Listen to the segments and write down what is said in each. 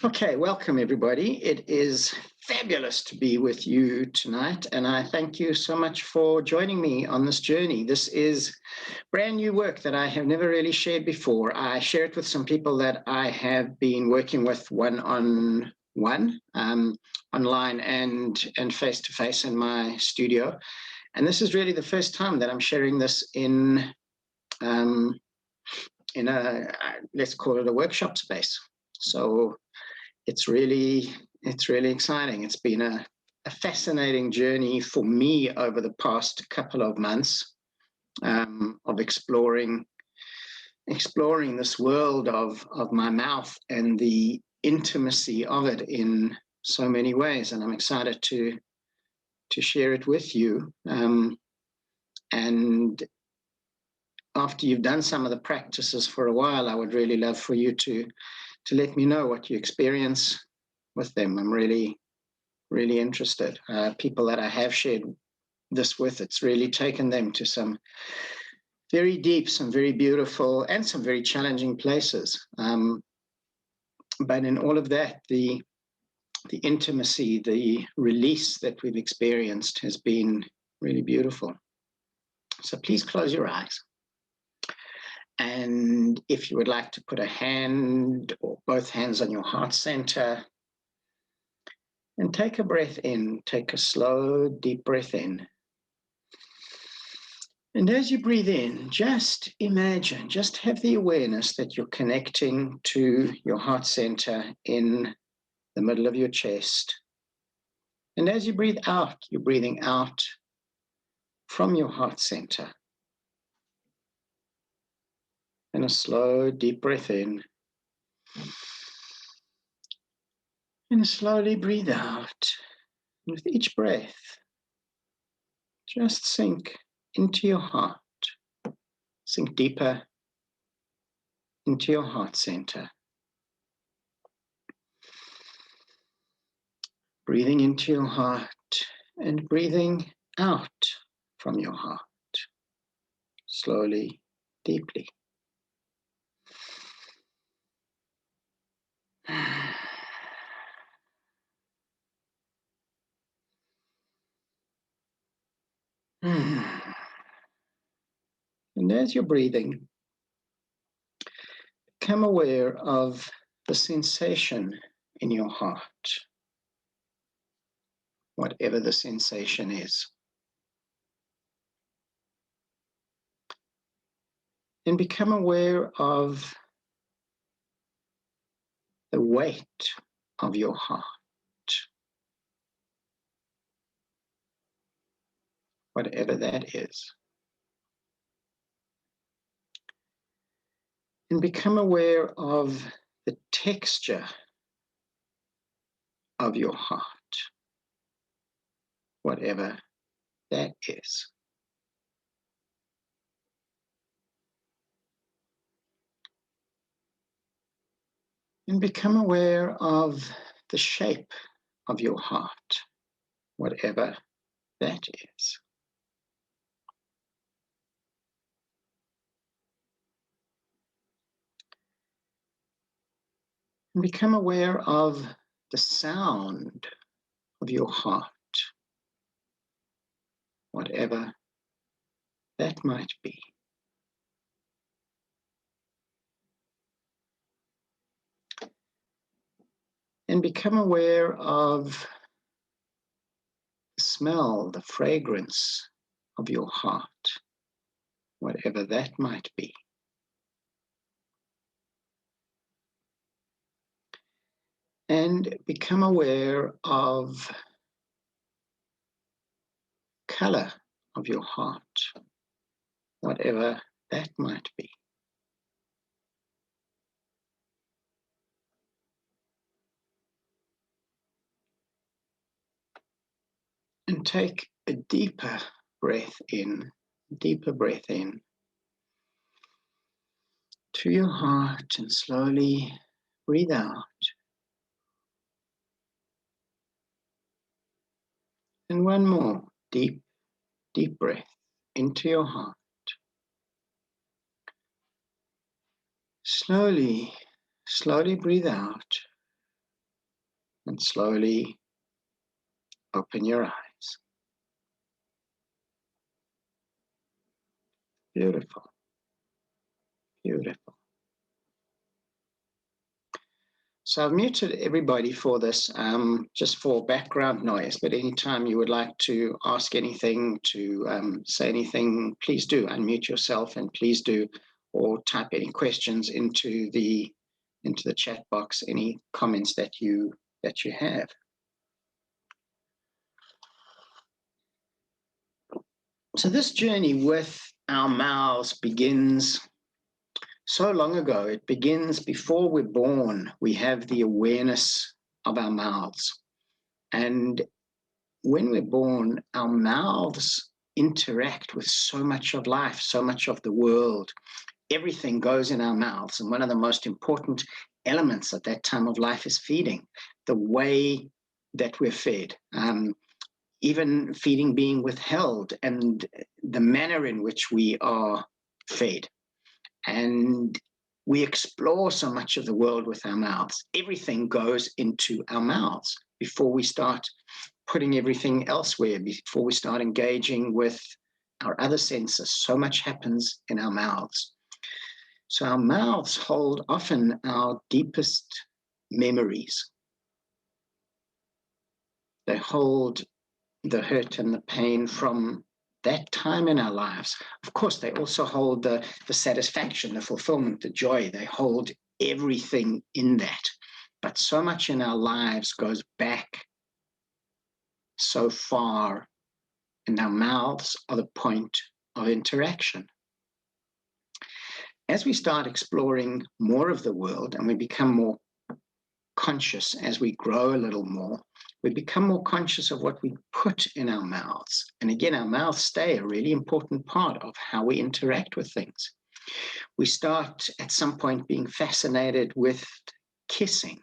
Okay, welcome everybody. It is fabulous to be with you tonight, and I thank you so much for joining me on this journey. This is brand new work that I have never really shared before. I share it with some people that I have been working with one-on-one, online and face-to-face in my studio. And this is really the first time that I'm sharing this in a, let's call it a workshop space. So it's really exciting. It's been a fascinating journey for me over the past couple of months of exploring this world of my mouth and the intimacy of it in so many ways. And I'm excited to share it with you. And after you've done some of the practices for a while, I would really love for you to let me know what you experience with them. I'm really interested. People that I have shared this with, it's really taken them to some very deep, some very beautiful, and some very challenging places. But in all of that, the intimacy, the release that we've experienced has been really beautiful. So please close your eyes. And if you would like to put a hand or both hands on your heart center, and take a breath in, take a slow, deep breath in. And as you breathe in, just imagine, just have the awareness that you're connecting to your heart center in the middle of your chest. And as you breathe out, you're breathing out from your heart center. And a slow, deep breath in. And slowly breathe out. And with each breath, just sink into your heart. Sink deeper into your heart center. Breathing into your heart and breathing out from your heart. Slowly, deeply. And as you're breathing, become aware of the sensation in your heart, whatever the sensation is. And become aware of the weight of your heart, whatever that is. And become aware of the texture of your heart, whatever that is. And become aware of the shape of your heart, whatever that is. And become aware of the sound of your heart, whatever that might be. And become aware of the smell, the fragrance of your heart, whatever that might be. And become aware of color of your heart, whatever that might be. And take a deeper breath in to your heart, and slowly breathe out. And one more deep breath into your heart. Slowly breathe out. And slowly open your eyes. Beautiful. Beautiful. So I've muted everybody for this, just for background noise, but anytime you would like to ask anything, to say anything, please do unmute yourself, and please do, or type any questions into the chat box, any comments that you have. So this journey with our mouths begins so long ago. It begins before we're born. We have the awareness of our mouths. And when we're born, our mouths interact with so much of life, so much of the world. Everything goes in our mouths. And one of the most important elements at that time of life is feeding, the way that we're fed. Even feeding being withheld, and the manner in which we are fed. And we explore so much of the world with our mouths. Everything goes into our mouths before we start putting everything elsewhere, before we start engaging with our other senses. So much happens in our mouths. So our mouths hold often our deepest memories. They hold the hurt and the pain from that time in our lives. Of course, they also hold the satisfaction, the fulfillment, the joy. They hold everything in that. But so much in our lives goes back so far, and our mouths are the point of interaction. As we start exploring more of the world and we become more conscious, as we grow a little more, we become more conscious of what we put in our mouths. And again, our mouths stay a really important part of how we interact with things. We start at some point being fascinated with kissing.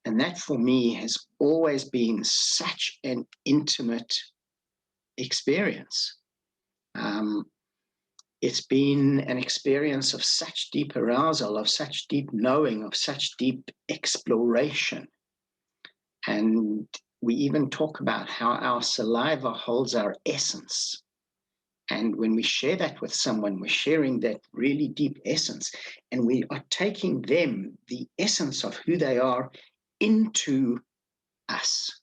And that for me has always been such an intimate experience. It's been an experience of such deep arousal, of such deep knowing, of such deep exploration. And we even talk about how our saliva holds our essence. And when we share that with someone, we're sharing that really deep essence. And we are taking them, the essence of who they are, into us.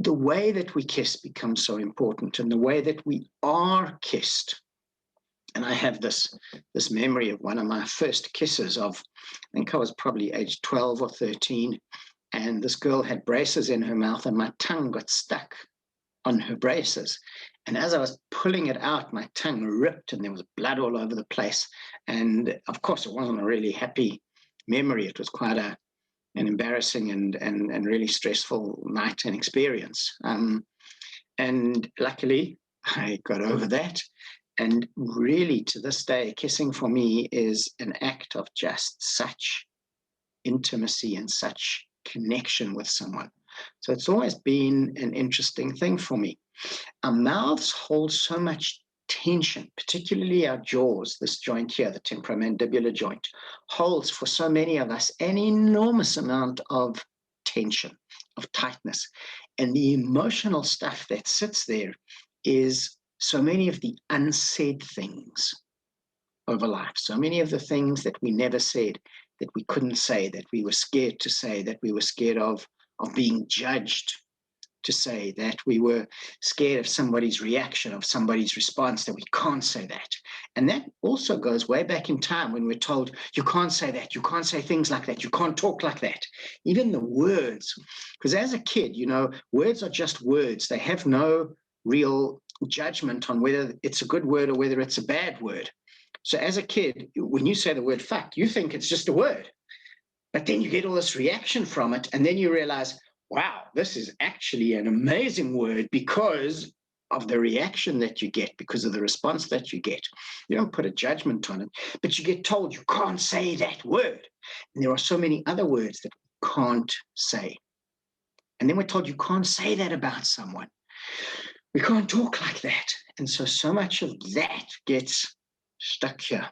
The way that we kiss becomes so important, and the way that we are kissed. And I have this memory of one of my first kisses of, I think I was probably age 12 or 13, and this girl had braces in her mouth, and my tongue got stuck on her braces. And as I was pulling it out, my tongue ripped, and there was blood all over the place. And of course, it wasn't a really happy memory. It was quite an embarrassing and really stressful night and experience. And luckily, I got over that. And really, to this day, kissing for me is an act of just such intimacy and such connection with someone. So it's always been an interesting thing for me. Our mouths hold so much tension, particularly our jaws. This joint here, the temporomandibular joint, holds for so many of us an enormous amount of tension, of tightness. And the emotional stuff that sits there is so many of the unsaid things over life, so many of the things that we never said, that we couldn't say, that we were scared to say, that we were scared of being judged to say, that we were scared of somebody's reaction, of somebody's response, that we can't say that. And that also goes way back in time when we're told, you can't say that, you can't say things like that, you can't talk like that. Even the words, because as a kid, you know, words are just words. They have no real judgment on whether it's a good word or whether it's a bad word. So as a kid, when you say the word fuck, you think it's just a word. But then you get all this reaction from it, and then you realize, wow, this is actually an amazing word because of the reaction that you get, because of the response that you get. You don't put a judgment on it, but you get told you can't say that word. And there are so many other words that we can't say. And then we're told you can't say that about someone. We can't talk like that. And so much of that gets stuck here.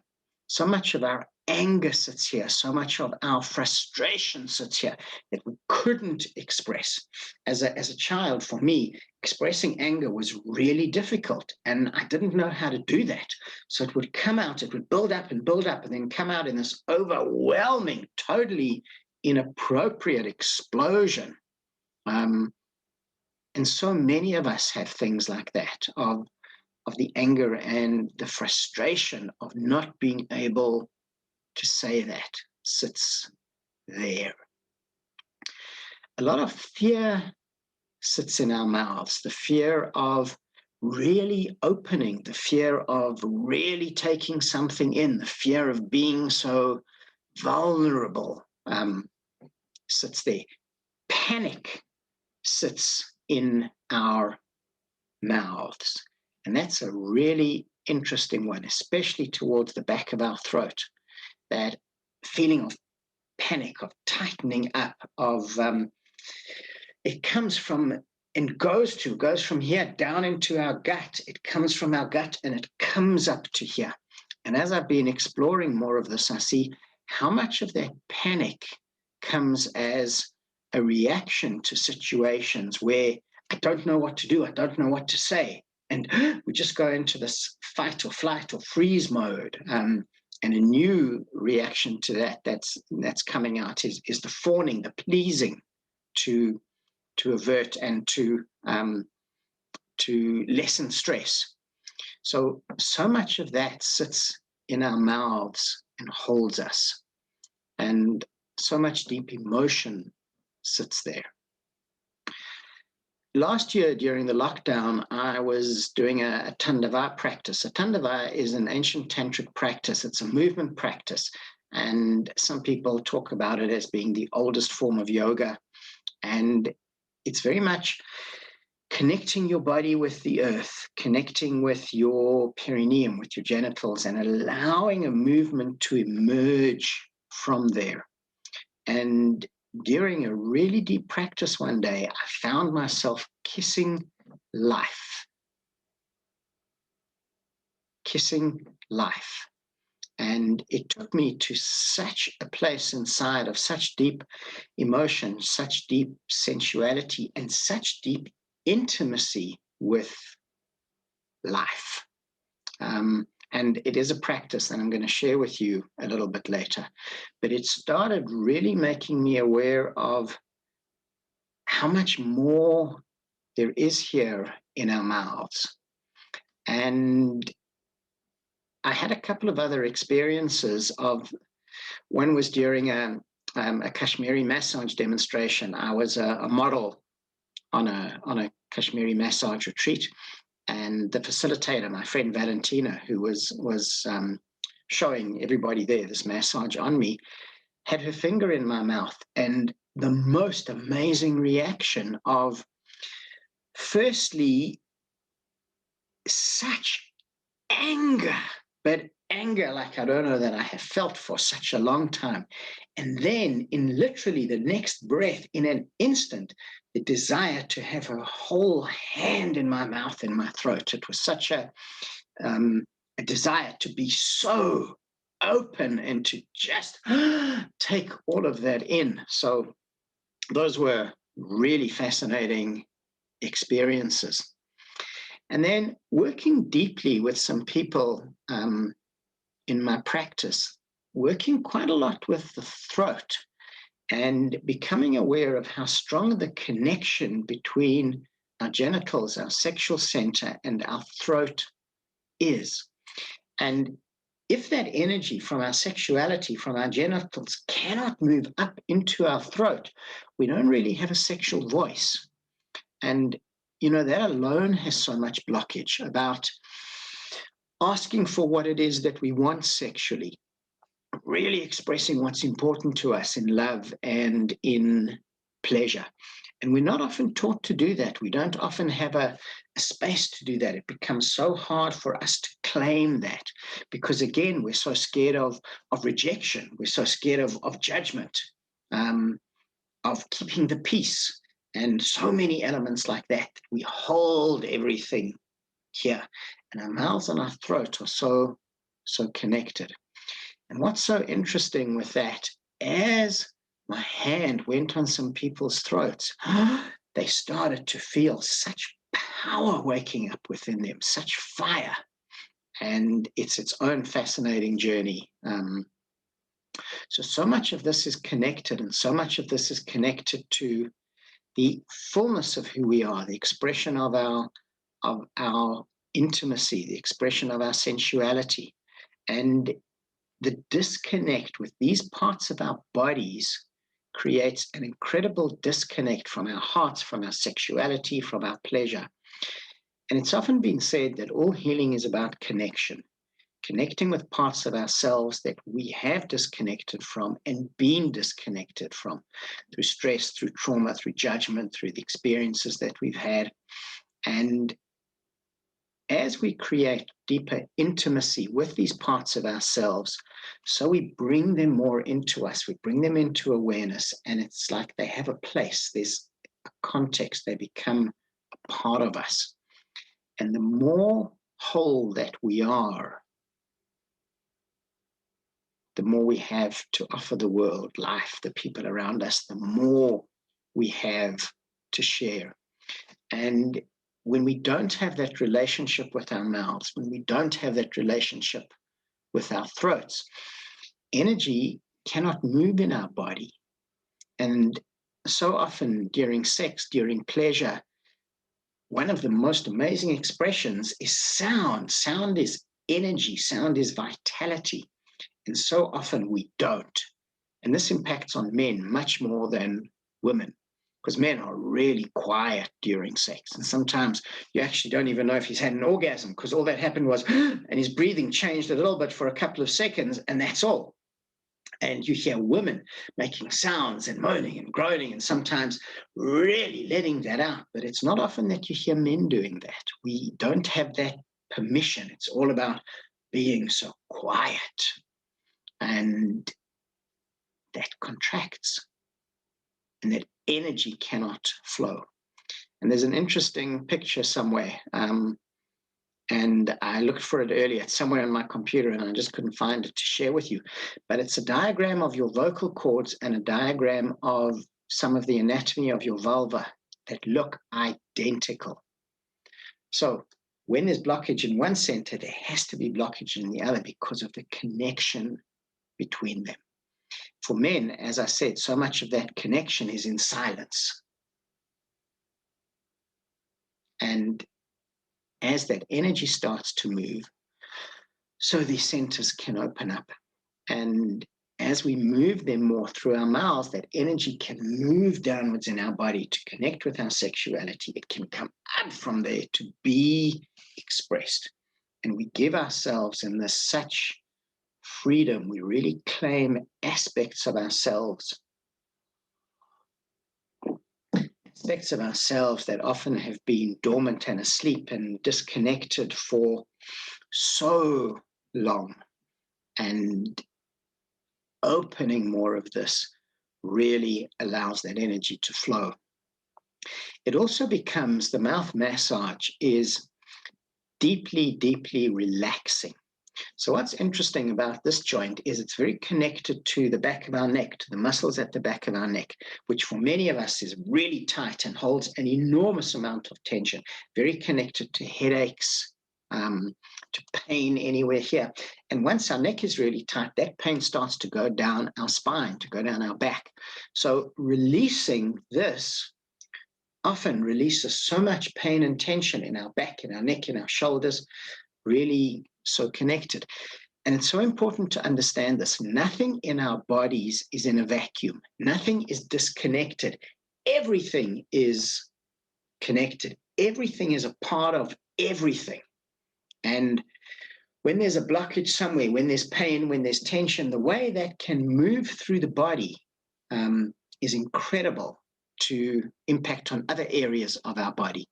So much of our anger sits here, so much of our frustration sits here that we couldn't express. As a child, for me, expressing anger was really difficult, and I didn't know how to do that. So it would come out, it would build up, and then come out in this overwhelming, totally inappropriate explosion. And so many of us have things like that, of the anger and the frustration of not being able to say that sits there. A lot of fear sits in our mouths, the fear of really opening, the fear of really taking something in, the fear of being so vulnerable sits there. Panic sits in our mouths. And that's a really interesting one, especially towards the back of our throat. That feeling of panic, of tightening up, of it comes from and goes from here down into our gut. It comes from our gut and it comes up to here. And as I've been exploring more of this, I see how much of that panic comes as a reaction to situations where I don't know what to do, I don't know what to say. And we just go into this fight or flight or freeze mode. And a new reaction to that's coming out is the fawning, the pleasing, to avert and to lessen stress. So much of that sits in our mouths and holds us, and so much deep emotion sits there. Last year during the lockdown, I was doing a Tandava practice. A Tandava is an ancient Tantric practice. It's a movement practice. And some people talk about it as being the oldest form of yoga. And it's very much connecting your body with the earth, connecting with your perineum, with your genitals, and allowing a movement to emerge from there. And during a really deep practice one day, I found myself kissing life. Kissing life. And it took me to such a place inside of such deep emotion, such deep sensuality, and such deep intimacy with life. And it is a practice that I'm going to share with you a little bit later. But it started really making me aware of how much more there is here in our mouths. And I had a couple of other experiences of, one was during a Kashmiri massage demonstration. I was a model on a Kashmiri massage retreat. And the facilitator, my friend Valentina, who was showing everybody there this massage on me, had her finger in my mouth, and the most amazing reaction of, firstly, such anger, but anger like I don't know that I have felt for such a long time. And then in literally the next breath, in an instant, the desire to have her whole hand in my mouth, in my throat. It was such a desire to be so open and to just take all of that in. So those were really fascinating experiences. And then working deeply with some people in my practice, working quite a lot with the throat and becoming aware of how strong the connection between our genitals, our sexual center, and our throat is. And if that energy from our sexuality, from our genitals, cannot move up into our throat, we don't really have a sexual voice. And, that alone has so much blockage about asking for what it is that we want sexually, really expressing what's important to us in love and in pleasure. And we're not often taught to do that. We don't often have a space to do that. It becomes so hard for us to claim that because, again, we're so scared of rejection. We're so scared of judgment, of keeping the peace, and so many elements like that. We hold everything here, and our mouths and our throat are so connected. And what's so interesting with that, as my hand went on some people's throats, they started to feel such power waking up within them, such fire. And it's its own fascinating journey. So much of this is connected, and so much of this is connected to the fullness of who we are, the expression of our intimacy, the expression of our sensuality. And the disconnect with these parts of our bodies creates an incredible disconnect from our hearts, from our sexuality, from our pleasure. And it's often been said that all healing is about connection, connecting with parts of ourselves that we have disconnected from and been disconnected from through stress, through trauma, through judgment, through the experiences that we've had. And as we create deeper intimacy with these parts of ourselves, so we bring them more into us, we bring them into awareness, and it's like they have a place, there's a context, they become a part of us. And the more whole that we are, the more we have to offer the world, life, the people around us, the more we have to share. And when we don't have that relationship with our mouths, when we don't have that relationship with our throats, energy cannot move in our body. And so often during sex, during pleasure, one of the most amazing expressions is sound. Sound is energy, sound is vitality. And so often we don't. And this impacts on men much more than women, because men are really quiet during sex. And sometimes you actually don't even know if he's had an orgasm, because all that happened was, and his breathing changed a little bit for a couple of seconds, and that's all. And you hear women making sounds and moaning and groaning and sometimes really letting that out. But it's not often that you hear men doing that. We don't have that permission. It's all about being so quiet. And that contracts, and that energy cannot flow. And there's an interesting picture somewhere, and I looked for it earlier. It's somewhere on my computer, and I just couldn't find it to share with you. But it's a diagram of your vocal cords and a diagram of some of the anatomy of your vulva that look identical. So when there's blockage in one center, there has to be blockage in the other because of the connection between them. For men, as I said, so much of that connection is in silence. And as that energy starts to move, so these centers can open up. And as we move them more through our mouths, that energy can move downwards in our body to connect with our sexuality. It can come up from there to be expressed. And we give ourselves in this such freedom. We really claim aspects of ourselves that often have been dormant and asleep and disconnected for so long. And opening more of this really allows that energy to flow. It also becomes, the mouth massage is deeply, deeply relaxing. So what's interesting about this joint is it's very connected to the back of our neck, to the muscles at the back of our neck, which for many of us is really tight and holds an enormous amount of tension, very connected to headaches, to pain anywhere here. And once our neck is really tight, that pain starts to go down our spine, to go down our back. So releasing this often releases so much pain and tension in our back, in our neck, in our shoulders, really so connected. And it's so important to understand this. Nothing in our bodies is in a vacuum. Nothing is disconnected. Everything is connected. Everything is a part of everything. And when there's a blockage somewhere, when there's pain, when there's tension, the way that can move through the body is incredible to impact on other areas of our body.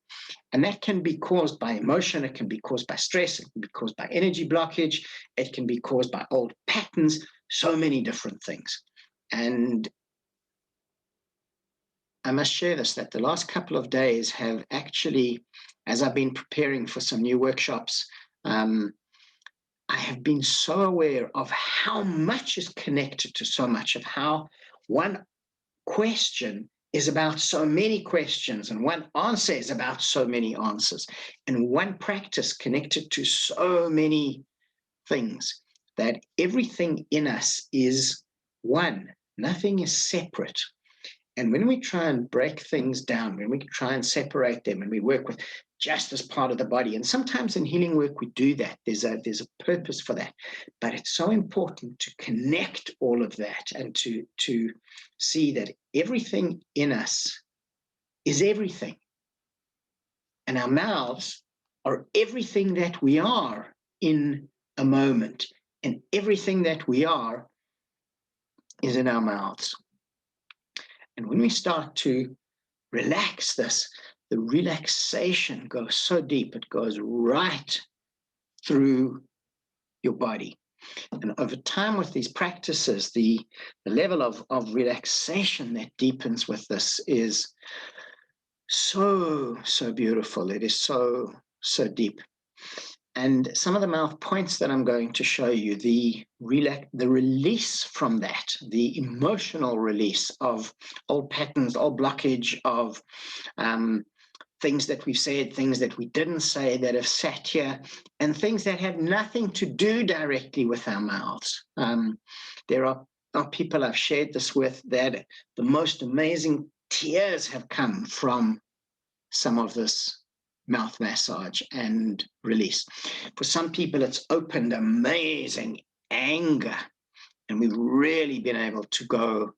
And that can be caused by emotion, it can be caused by stress, it can be caused by energy blockage, it can be caused by old patterns, so many different things. And I must share this, that the last couple of days have actually, as I've been preparing for some new workshops, I have been so aware of how much is connected to so much, of how one question is about so many questions, and one answer is about so many answers, and one practice connected to so many things, that everything in us is one. Nothing is separate. And when we try and break things down, when we try and separate them, and we work with just as part of the body, and sometimes in healing work we do that, there's a purpose for that. But it's so important to connect all of that and to see that everything in us is everything. And our mouths are everything that we are in a moment. And everything that we are is in our mouths. And when we start to relax this, the relaxation goes so deep, it goes right through your body. And over time with these practices, the level of relaxation that deepens with this is so beautiful. It is so deep. And some of the mouth points that I'm going to show you, the release from that, the emotional release of old patterns, old blockage of things that we've said, things that we didn't say that have sat here, and things that have nothing to do directly with our mouths. There are people I've shared this with that the most amazing tears have come from some of this mouth massage and release. For some people, it's opened amazing anger, and we've really been able to go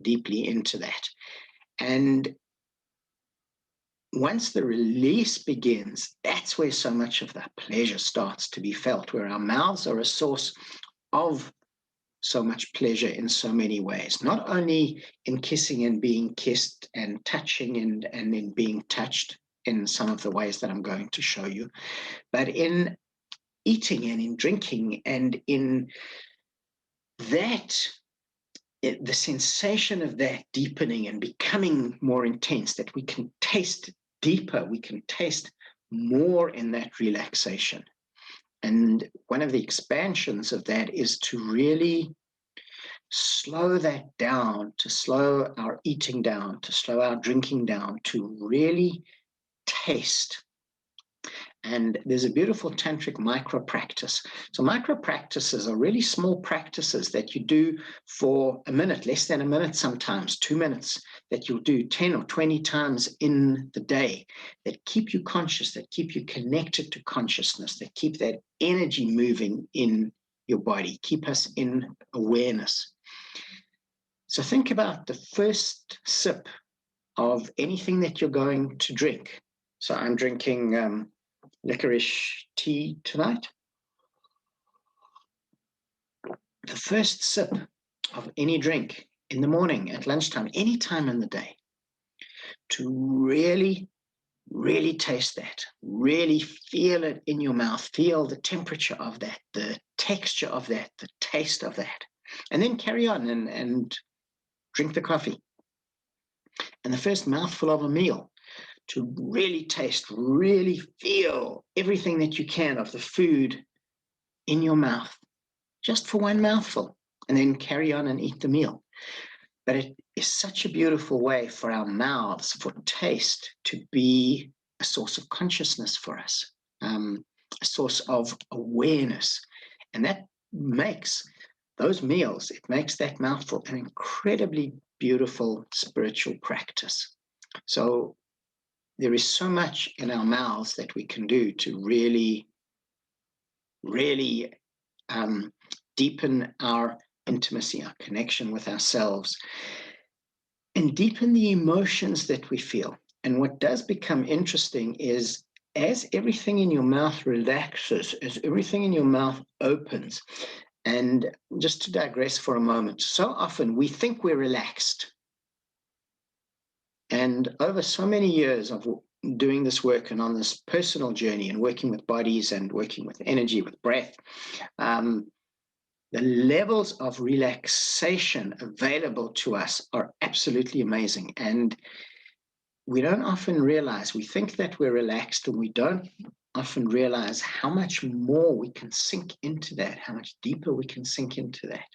deeply into that. And once the release begins, that's where so much of that pleasure starts to be felt, where our mouths are a source of so much pleasure in so many ways, not only in kissing and being kissed, and touching and in being touched in some of the ways that I'm going to show you, but in eating and in drinking, and in that, the sensation of that deepening and becoming more intense, that we can taste deeper, we can taste more in that relaxation. And one of the expansions of that is to really slow that down, to slow our eating down, to slow our drinking down, to really taste. And there's a beautiful tantric micro practice. So micro practices are really small practices that you do for a minute, less than a minute sometimes, 2 minutes, that you'll do 10 or 20 times in the day, that keep you conscious, that keep you connected to consciousness, that keep that energy moving in your body, keep us in awareness. So think about the first sip of anything that you're going to drink. So I'm drinking licorice tea tonight. The first sip of any drink in the morning, at lunchtime, any time in the day, to really taste that, really feel it in your mouth, feel the temperature of that, the texture of that, the taste of that, and then carry on and drink the coffee. And the first mouthful of a meal, to really taste, really feel everything that you can of the food in your mouth, just for one mouthful, and then carry on and eat the meal. But it is such a beautiful way for our mouths, for taste, to be a source of consciousness for us, a source of awareness. And that makes those meals, it makes that mouthful an incredibly beautiful spiritual practice. So there is so much in our mouths that we can do to really deepen our intimacy, our connection with ourselves, and deepen the emotions that we feel. And what does become interesting is, as everything in your mouth relaxes, as everything in your mouth opens, and just to digress for a moment, so often we think we're relaxed. And over so many years of doing this work and on this personal journey and working with bodies and working with energy, with breath, the levels of relaxation available to us are absolutely amazing. And we don't often realize, we think that we're relaxed and we don't often realize how much more we can sink into that, how much deeper we can sink into that.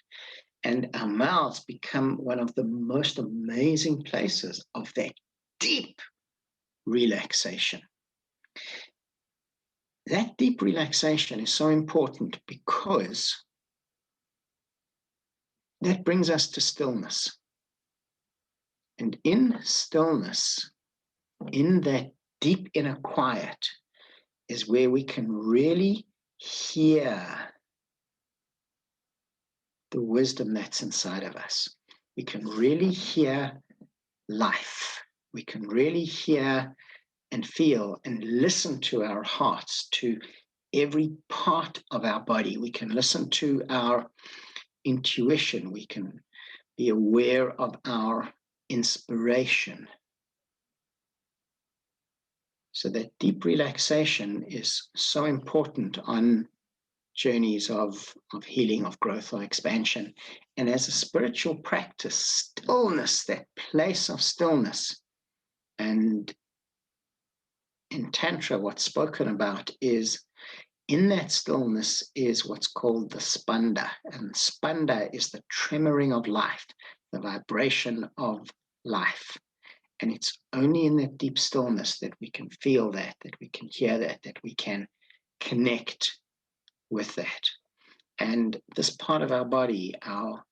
And our mouths become one of the most amazing places of that deep relaxation. That deep relaxation is so important because that brings us to stillness. And in stillness, in that deep inner quiet, is where we can really hear the wisdom that's inside of us. We can really hear life. We can really hear and feel and listen to our hearts, to every part of our body. We can listen to our intuition. We can be aware of our inspiration. So that deep relaxation is so important on journeys of healing, of growth, or expansion. And as a spiritual practice, stillness, that place of stillness. And in Tantra, what's spoken about is in that stillness is what's called the spanda. And spanda is the tremoring of life, the vibration of life. And it's only in that deep stillness that we can feel that we can hear that we can connect with that. And this part of our body, our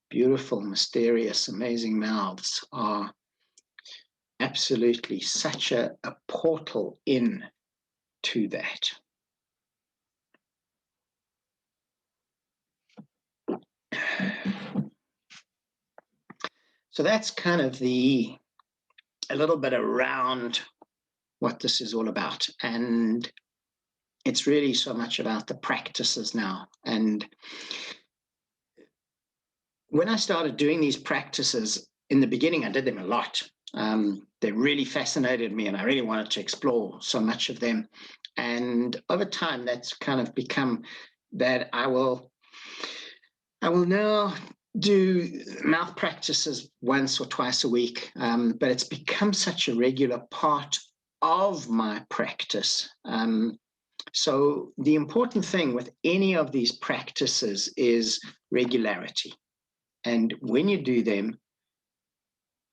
beautiful, mysterious, amazing mouths, are absolutely such a portal in to that. So that's kind of a little bit around what this is all about. And it's really so much about the practices now. And when I started doing these practices, in the beginning, I did them a lot. They really fascinated me and I really wanted to explore so much of them. And over time, that's kind of become that I will now do mouth practices once or twice a week, but it's become such a regular part of my practice. So the important thing with any of these practices is regularity. And when you do them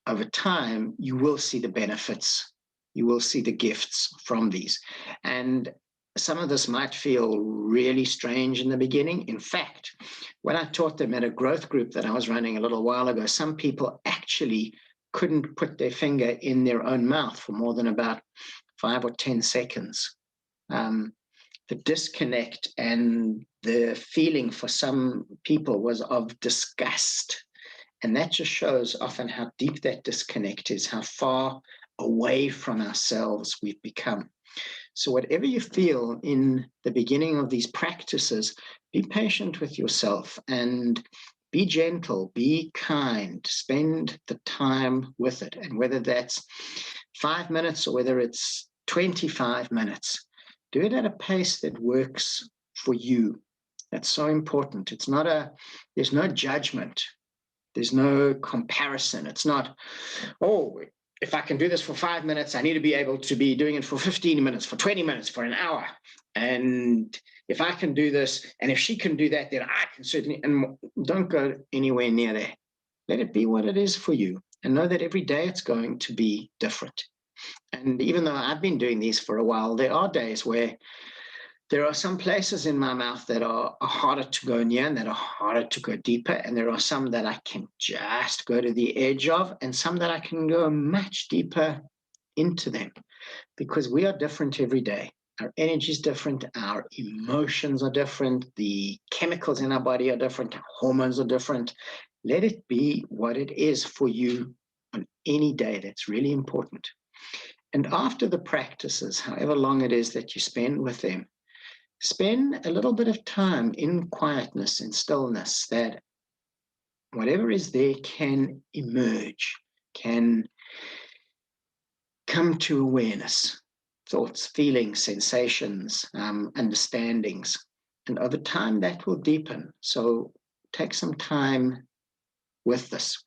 over time, you will see the benefits. You will see the gifts from these. And some of this might feel really strange in the beginning. In fact, when I taught them at a growth group that I was running a little while ago, some people actually couldn't put their finger in their own mouth for more than about 5 or 10 seconds. The disconnect and the feeling for some people was of disgust. And that just shows often how deep that disconnect is, how far away from ourselves we've become. So whatever you feel in the beginning of these practices, be patient with yourself and be gentle, be kind, spend the time with it. And whether that's 5 minutes or whether it's 25 minutes, do it at a pace that works for you. That's so important. There's no judgment. There's no comparison. It's not, oh, if I can do this for 5 minutes, I need to be able to be doing it for 15 minutes, for 20 minutes, for an hour. And if I can do this, and if she can do that, then I can certainly, and don't go anywhere near there. Let it be what it is for you. And know that every day it's going to be different. And even though I've been doing these for a while, there are days where there are some places in my mouth that are harder to go near and that are harder to go deeper. And there are some that I can just go to the edge of, and some that I can go much deeper into them, because we are different every day. Our energy is different. Our emotions are different. The chemicals in our body are different. Our hormones are different. Let it be what it is for you on any day. That's really important. And after the practices, however long it is that you spend with them, spend a little bit of time in quietness and stillness, that whatever is there can emerge, can come to awareness, thoughts, feelings, sensations, understandings. And over time, that will deepen. So take some time with this.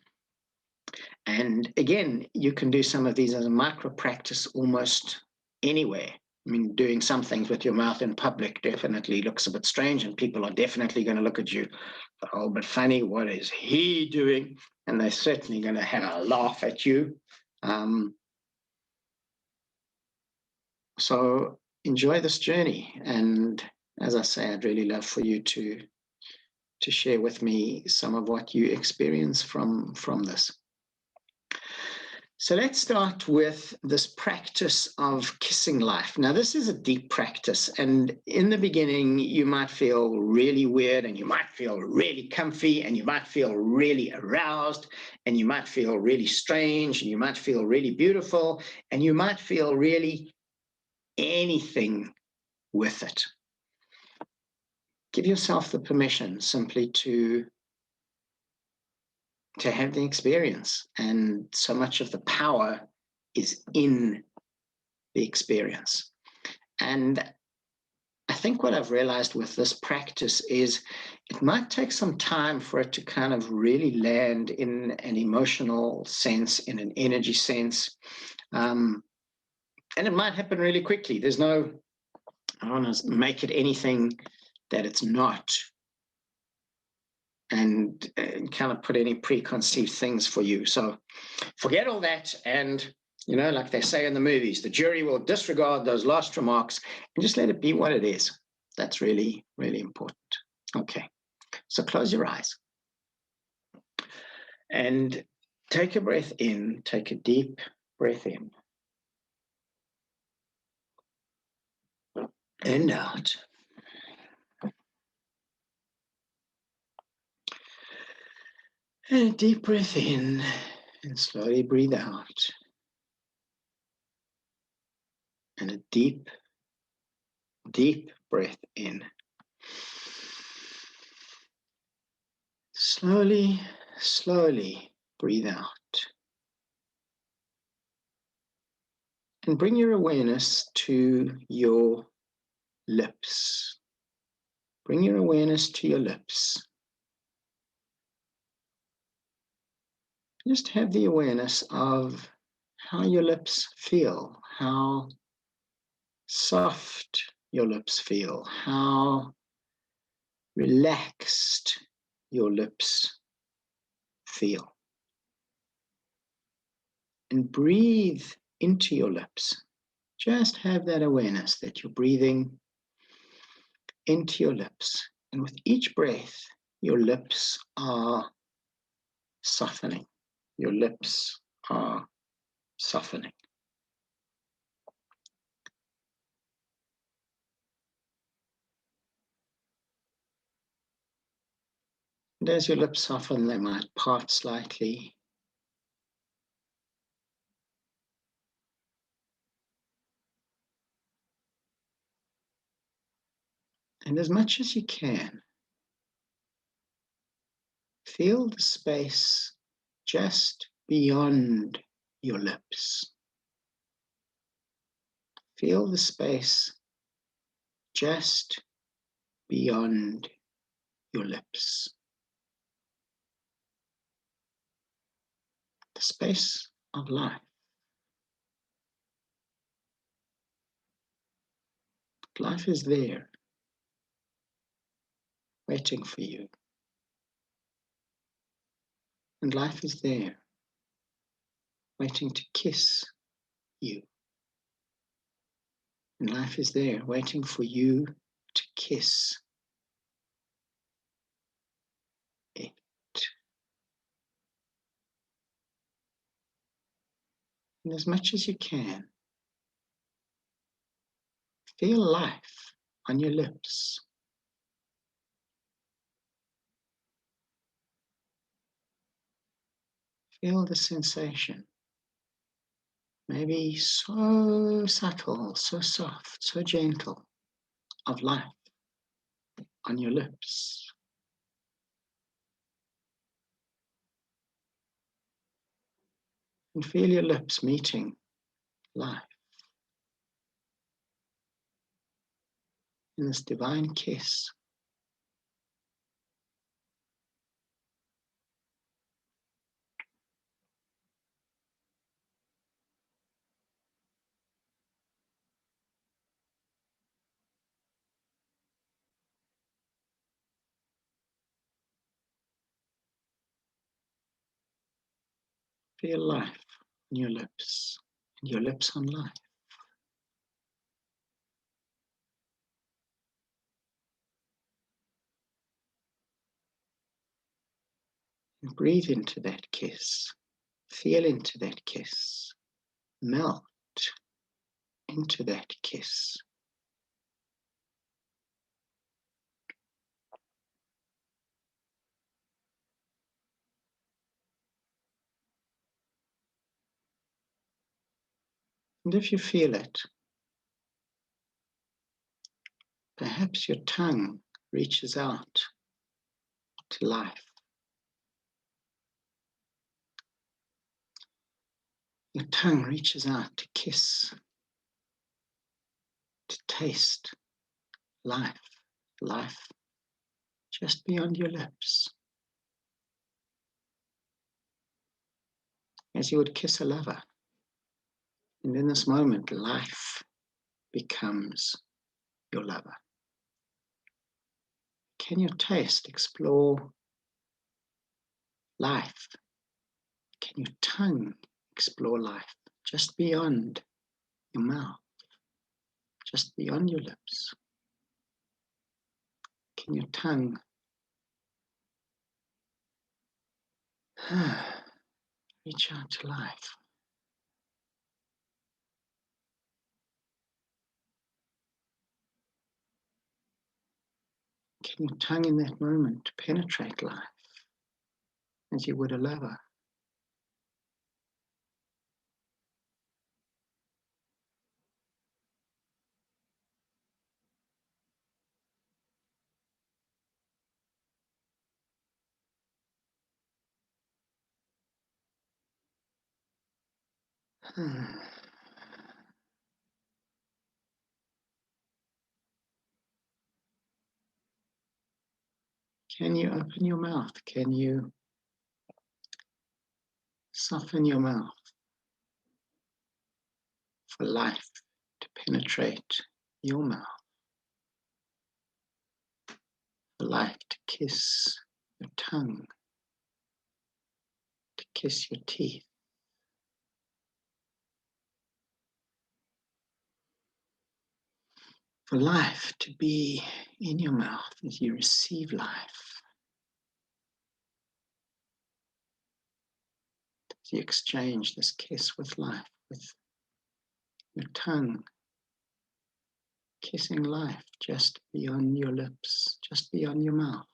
And again, you can do some of these as a micro practice almost anywhere. I mean, doing some things with your mouth in public definitely looks a bit strange, and people are definitely going to look at you, oh, but funny, what is he doing? And they're certainly going to have a laugh at you. So enjoy this journey. And as I say, I'd really love for you to share with me some of what you experience from this. So let's start with this practice of kissing life. Now, this is a deep practice, and in the beginning, you might feel really weird, and you might feel really comfy, and you might feel really aroused, and you might feel really strange, and you might feel really beautiful, and you might feel really anything with it. Give yourself the permission simply to have the experience, and so much of the power is in the experience. And I think what I've realized with this practice is it might take some time for it to kind of really land in an emotional sense, in an energy sense. And it might happen really quickly. There's no, I don't want to make it anything that it's not, and kind of put any preconceived things for you. So forget all that, and like they say in the movies, the jury will disregard those last remarks and just let it be what it is. That's really, really important. Okay, so close your eyes and take a breath in. Take a deep breath in and out. And a deep breath in and slowly breathe out. And a deep, deep breath in. Slowly, slowly breathe out. And bring your awareness to your lips. Bring your awareness to your lips. Just have the awareness of how your lips feel, how soft your lips feel, how relaxed your lips feel. And breathe into your lips. Just have that awareness that you're breathing into your lips. And with each breath, your lips are softening. Your lips are softening. And as your lips soften, they might part slightly. And as much as you can, feel the space just beyond your lips. Feel the space just beyond your lips. The space of life. Life is there, waiting for you. And life is there, waiting to kiss you. And life is there, waiting for you to kiss it. And as much as you can, feel life on your lips. Feel the sensation. Maybe so subtle, so soft, so gentle, of life on your lips. And feel your lips meeting life in this divine kiss. Feel life on your lips, and your lips on life. And breathe into that kiss. Feel into that kiss. Melt into that kiss. And if you feel it, perhaps your tongue reaches out to life. Your tongue reaches out to kiss, to taste life, life just beyond your lips. As you would kiss a lover. And in this moment, life becomes your lover. Can your taste explore life? Can your tongue explore life just beyond your mouth, just beyond your lips? Can your tongue reach out to life? Can your tongue in that moment penetrate life as you would a lover? Can you open your mouth? Can you soften your mouth for life to penetrate your mouth? For life to kiss your tongue, to kiss your teeth. For life to be in your mouth as you receive life. As you exchange this kiss with life, with your tongue kissing life just beyond your lips, just beyond your mouth.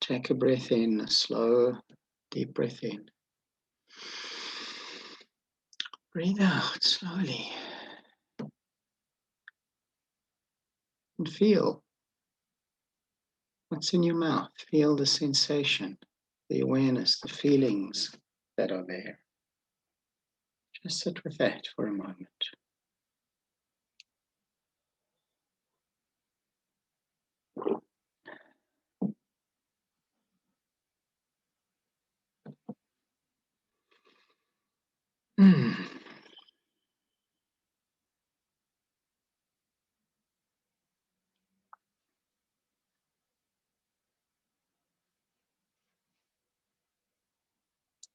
Take a breath in, a slow, deep breath in. Breathe out slowly. And feel what's in your mouth. Feel the sensation, the awareness, the feelings that are there. Just sit with that for a moment.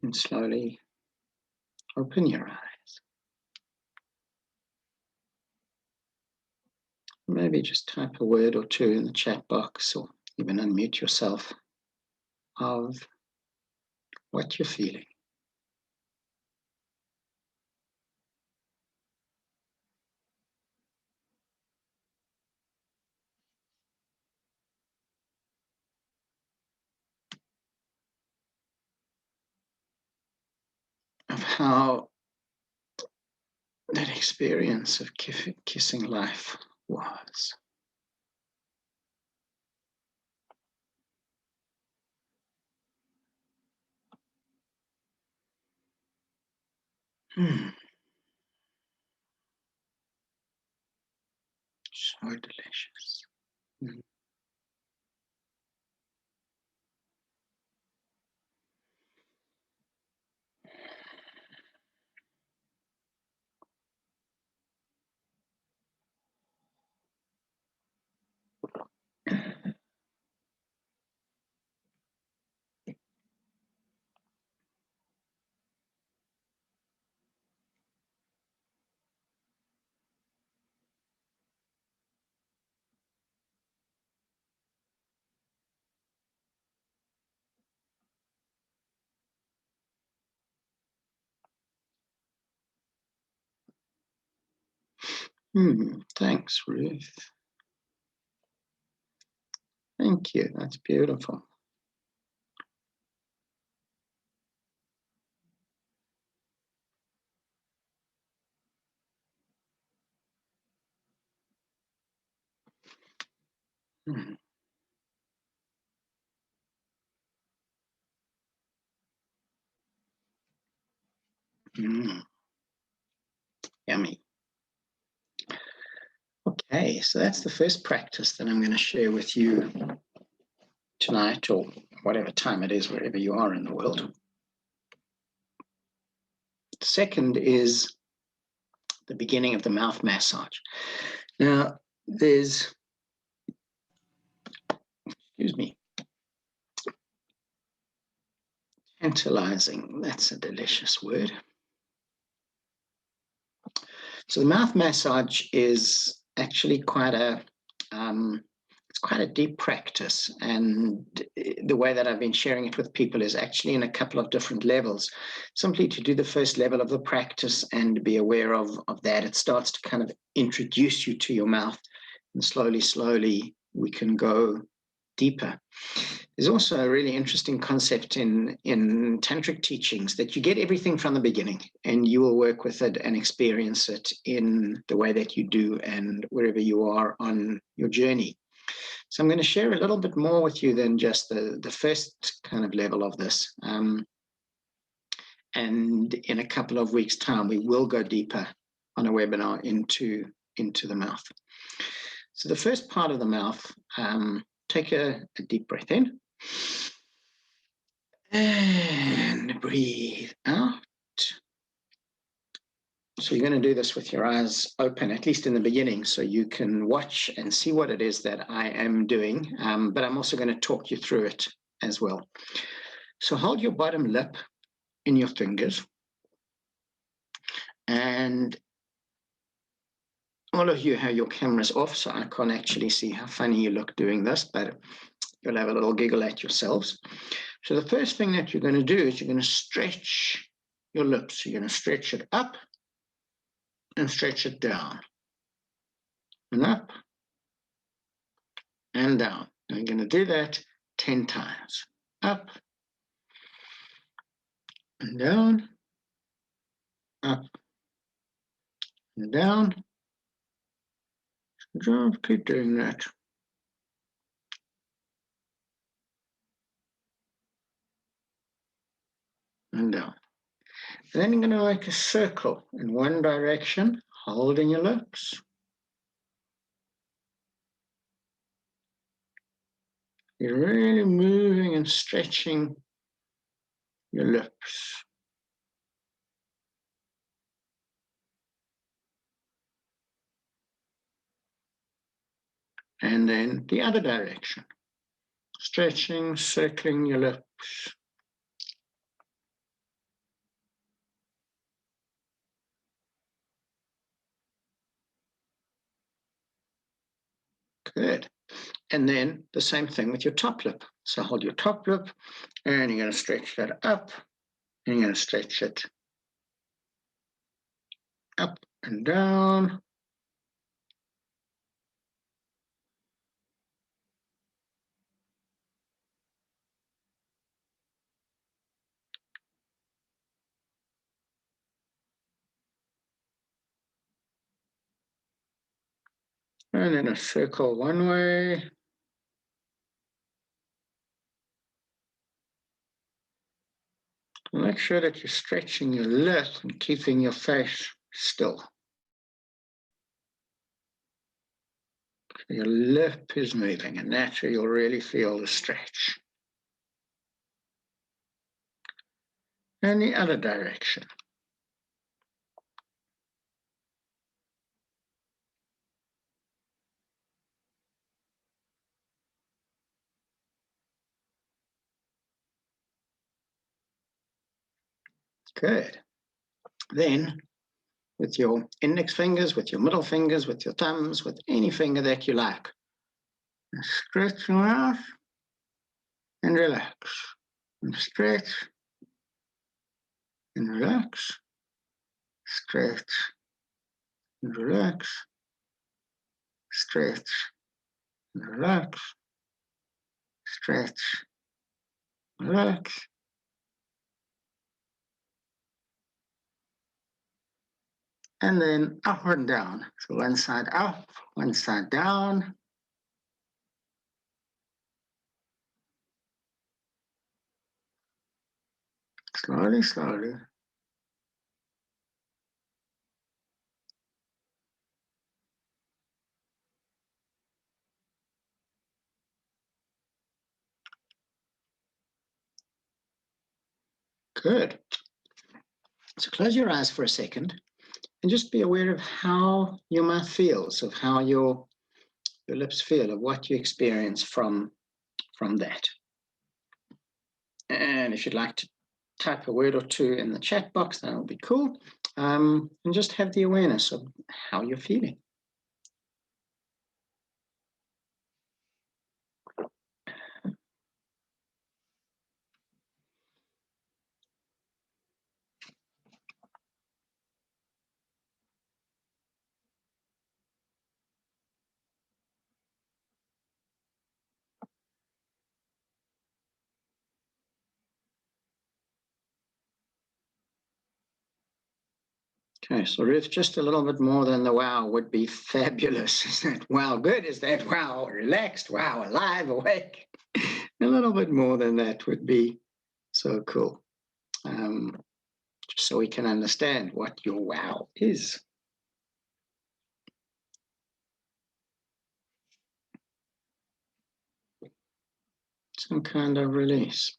And slowly open your eyes. Maybe just type a word or two in the chat box or even unmute yourself of what you're feeling. Of how experience of kissing life was. So delicious. Thanks, Ruth. Thank you. That's beautiful. Yummy. Okay, so that's the first practice that I'm going to share with you tonight, or whatever time it is, wherever you are in the world. The second is the beginning of the mouth massage. Now, there's, excuse me, tantalizing. That's a delicious word. So the mouth massage is actually quite a it's quite a deep practice, and the way that I've been sharing it with people is actually in a couple of different levels. Simply to do the first level of the practice and be aware of that, it starts to kind of introduce you to your mouth, and slowly we can go deeper. There's also a really interesting concept in Tantric teachings that you get everything from the beginning and you will work with it and experience it in the way that you do and wherever you are on your journey. So I'm going to share a little bit more with you than just the first kind of level of this. And in a couple of weeks' time, we will go deeper on a webinar into the mouth. So the first part of the mouth, take a deep breath in and breathe out. So you're going to do this with your eyes open, at least in the beginning, so you can watch and see what it is that I am doing, but I'm also going to talk you through it as well. So hold your bottom lip in your fingers, and all of you have your cameras off, so I can't actually see how funny you look doing this, but you'll have a little giggle at yourselves. So the first thing that you're going to do is you're going to stretch your lips. You're going to stretch it up and stretch it down, and up and down. And you're going to do that 10 times. Up and down, up and down. Just keep doing that. And down. And then you're going to make a circle in one direction, holding your lips. You're really moving and stretching your lips. And then the other direction. Stretching, circling your lips. Good. And then the same thing with your top lip. So hold your top lip and you're going to stretch that up and you're going to stretch it up and down. And then a circle one way. Make sure that you're stretching your lips and keeping your face still. Your lip is moving, and that's where you'll really feel the stretch. And the other direction. Good. Then, with your index fingers, with your middle fingers, with your thumbs, with any finger that you like, stretch your mouth and relax. And stretch and relax. Stretch and relax. Stretch and relax. Stretch, relax. And then up and down. So one side up, one side down. Slowly, slowly. Good. So close your eyes for a second and just be aware of how your mouth feels, of how your lips feel, of what you experience from that. And if you'd like to type a word or two in the chat box, that would be cool. And just have the awareness of how you're feeling. Okay, so Ruth, just a little bit more than the wow would be fabulous. Is that wow good? Is that wow relaxed? Wow alive, awake? A little bit more than that would be so cool. So we can understand what your wow is. Some kind of release.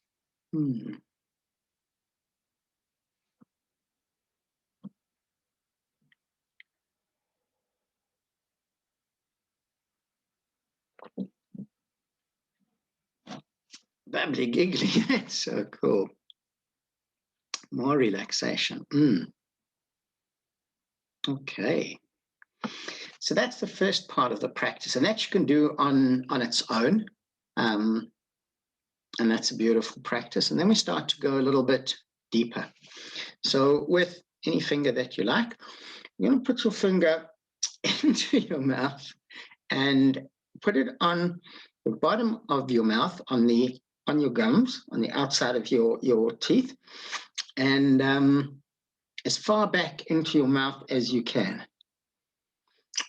Bubbly giggly, that's so cool. More relaxation. Okay. So that's the first part of the practice, and that you can do on its own. And that's a beautiful practice. And then we start to go a little bit deeper. So with any finger that you like, you're going to put your finger into your mouth and put it on the bottom of your mouth, on your gums, on the outside of your teeth, and as far back into your mouth as you can.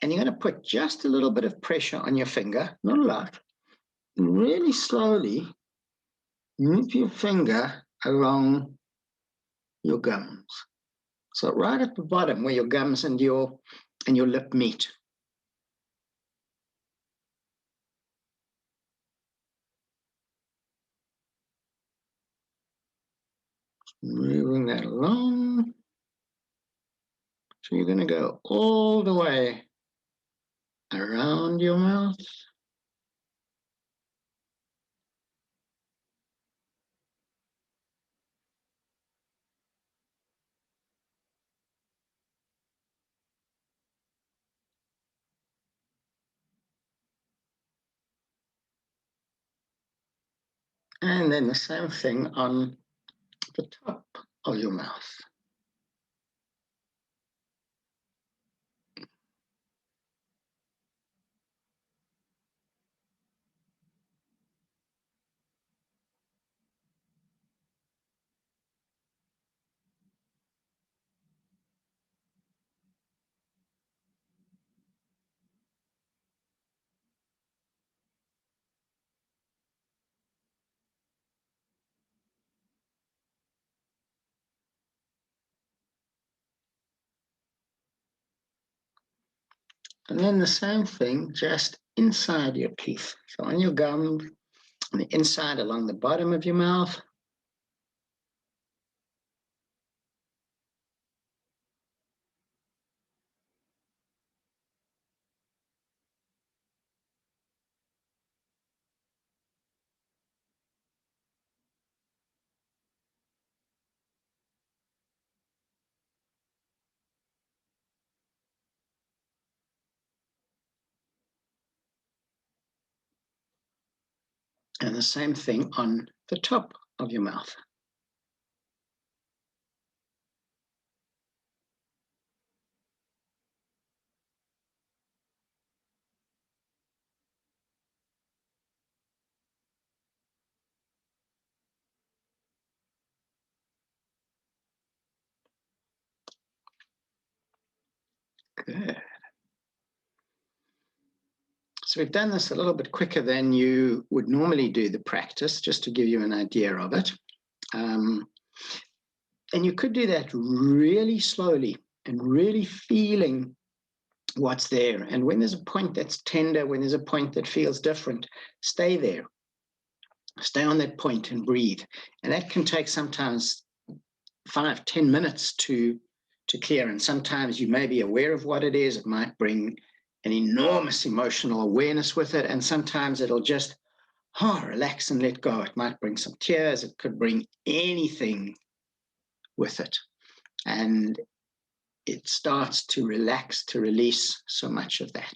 And you're going to put just a little bit of pressure on your finger, not a lot, and really slowly move your finger along your gums. So right at the bottom where your gums and your lip meet. Moving that along. So you're going to go all the way around your mouth. And then the same thing on the top of your mouth. And then the same thing just inside your teeth. So on your gum, on the inside along the bottom of your mouth. And the same thing on the top of your mouth. Good. So we've done this a little bit quicker than you would normally do the practice, just to give you an idea of it. And you could do that really slowly and really feeling what's there. And when there's a point that's tender, when there's a point that feels different, stay there. Stay on that point and breathe. And that can take sometimes 5-10 minutes to clear. And sometimes you may be aware of what it is. It might bring an enormous emotional awareness with it. And sometimes it'll just relax and let go. It might bring some tears. It could bring anything with it. And it starts to relax, to release so much of that.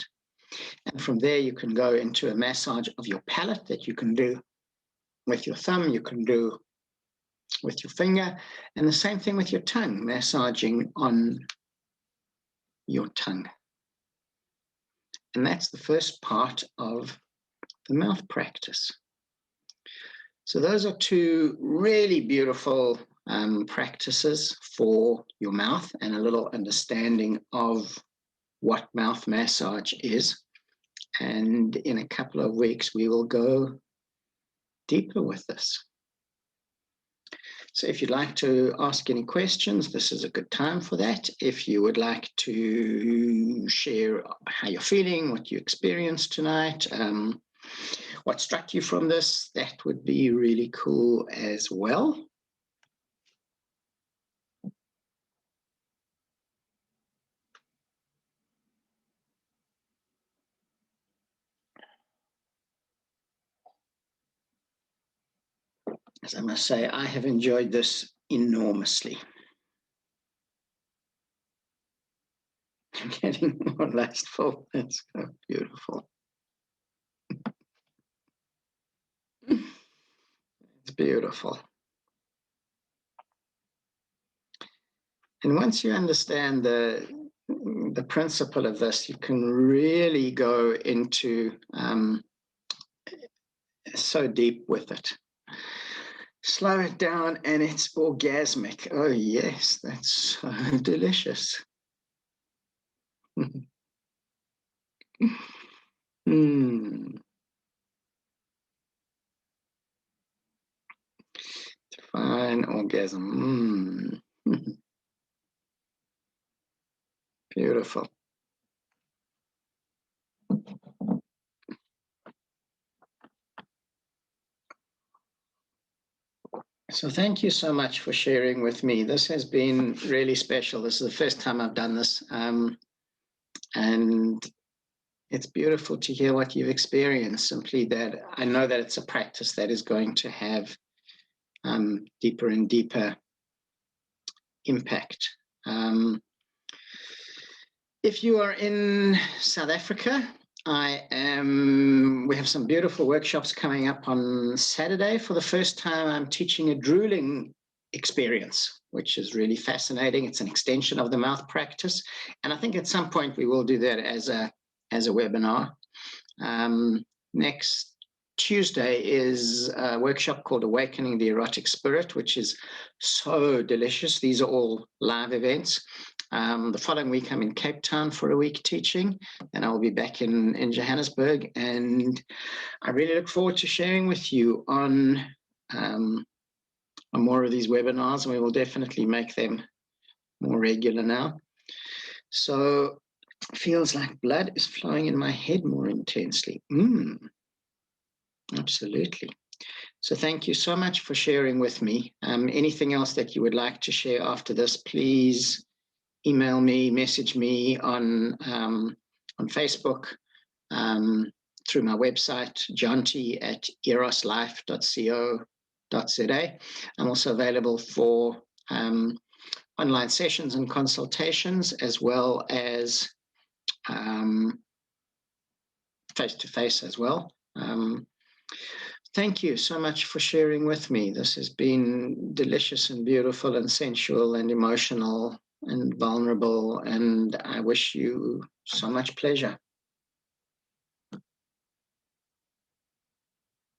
And from there, you can go into a massage of your palate that you can do with your thumb, you can do with your finger, and the same thing with your tongue, massaging on your tongue. And that's the first part of the mouth practice. So those are two really beautiful practices for your mouth and a little understanding of what mouth massage is. And in a couple of weeks, we will go deeper with this. So if you'd like to ask any questions, this is a good time for that. If you would like to share how you're feeling, what you experienced tonight, what struck you from this, that would be really cool as well. As I must say, I have enjoyed this enormously. I'm getting more lustful. That's so beautiful. It's beautiful. And once you understand the principle of this, you can really go into so deep with it. Slow it down and it's orgasmic. Oh, yes, that's so delicious. Fine orgasm. Beautiful. So thank you so much for sharing with me. This has been really special. This is the first time I've done this. And it's beautiful to hear what you've experienced. Simply that I know that it's a practice that is going to have deeper and deeper impact. If you are in South Africa, we have some beautiful workshops coming up on Saturday. For the first time, I'm teaching a drooling experience, which is really fascinating. It's an extension of the mouth practice. And I think at some point we will do that as a webinar. Next Tuesday is a workshop called Awakening the Erotic Spirit, which is so delicious. These are all live events. The following week, I'm in Cape Town for a week teaching, and I'll be back in Johannesburg. And I really look forward to sharing with you on more of these webinars, and we will definitely make them more regular now. So Feels like blood is flowing in my head more intensely. Absolutely. So thank you so much for sharing with me. Anything else that you would like to share after this, please email me, message me on Facebook, through my website, jonty@eroslife.co.za. I'm also available for online sessions and consultations, as well as face-to-face as well. Thank you so much for sharing with me. This has been delicious and beautiful and sensual and emotional and vulnerable, and I wish you so much pleasure.